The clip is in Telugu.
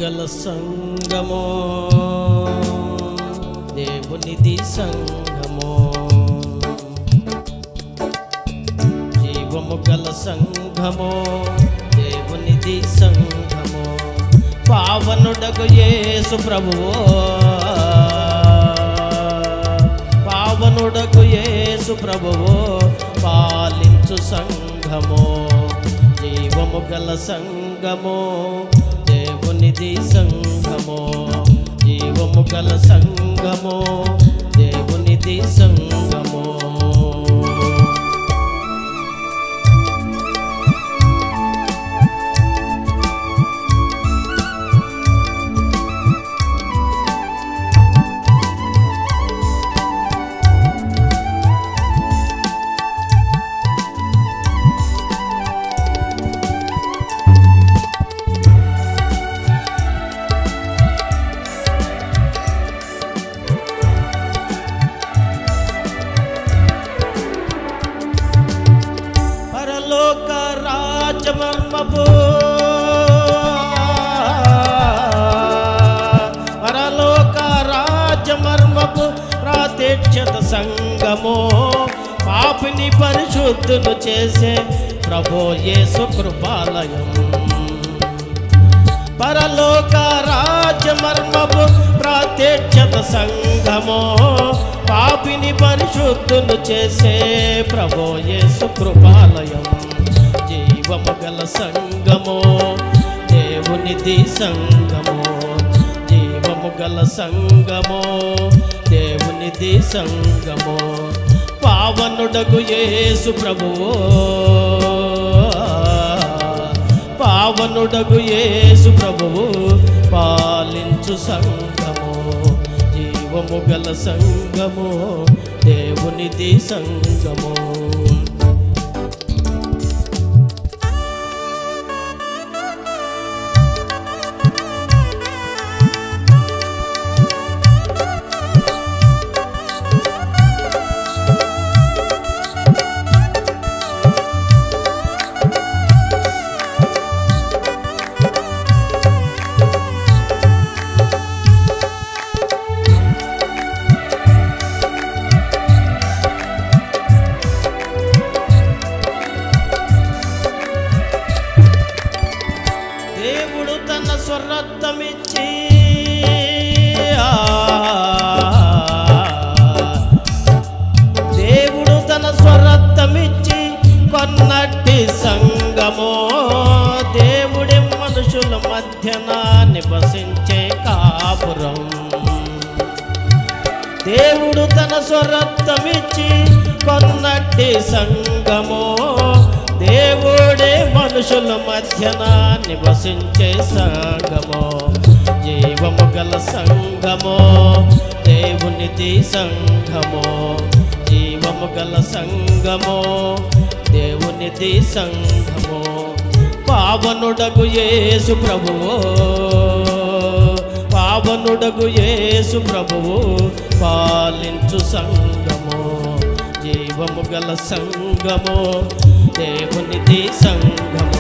గల సంగమో దేవునిది సంగమో జీవము గల సంగమో దేవునిది సంగమో పావనుడగు యేసు ప్రభువో పావనుడగు యేసు ప్రభువో పాలించు సంఘమో జీవము గల సంగమో దేవునిది సంగమో జీవము గల సంగమో దేవునిది సంగమో పరలోక రాజమర్మపు ప్రాత్యక్షత సంగమో పాపిని పరిశుద్ధులు చేసే ప్రభో యేసు కృపాలయం పరలోక రాజమర్మపు ప్రాత్యక్షత సంగమో పాపిని పరిశుద్ధులు చేసే ప్రభో యేసు కృపాలయం జీవము గల సంగమో దేవునిది సంగమో జీవము గల సంగమో దేవునిది సంగమో పావనుడగు యేసు ప్రభువో పావనుడగు యేసు ప్రభువు పాలించు సంగమో జీవము గల సంగమో దేవునిది సంగమో దేవుడు తన స్వరక్తమిచ్చి దేవుడు తన స్వరక్తమిచ్చి కొన్నట్టి సంగమో దేవుడి మనుషుల మధ్యన నివసించే కాపురం దేవుడు తన స్వరక్తమిచ్చి కొన్నట్టి సంగమో దేవుడే మనుషుల మధ్యన నివసించే సంగమో జీవము గల సంగమో దేవునిది సంగమో జీవము గల సంగమో దేవునిది సంగమో పావనుడగు యేసు ప్రభువో పావనుడగు యేసు ప్రభువు పాలించు సంగమో జీవము గల సంగమో దేవునిది సంగమో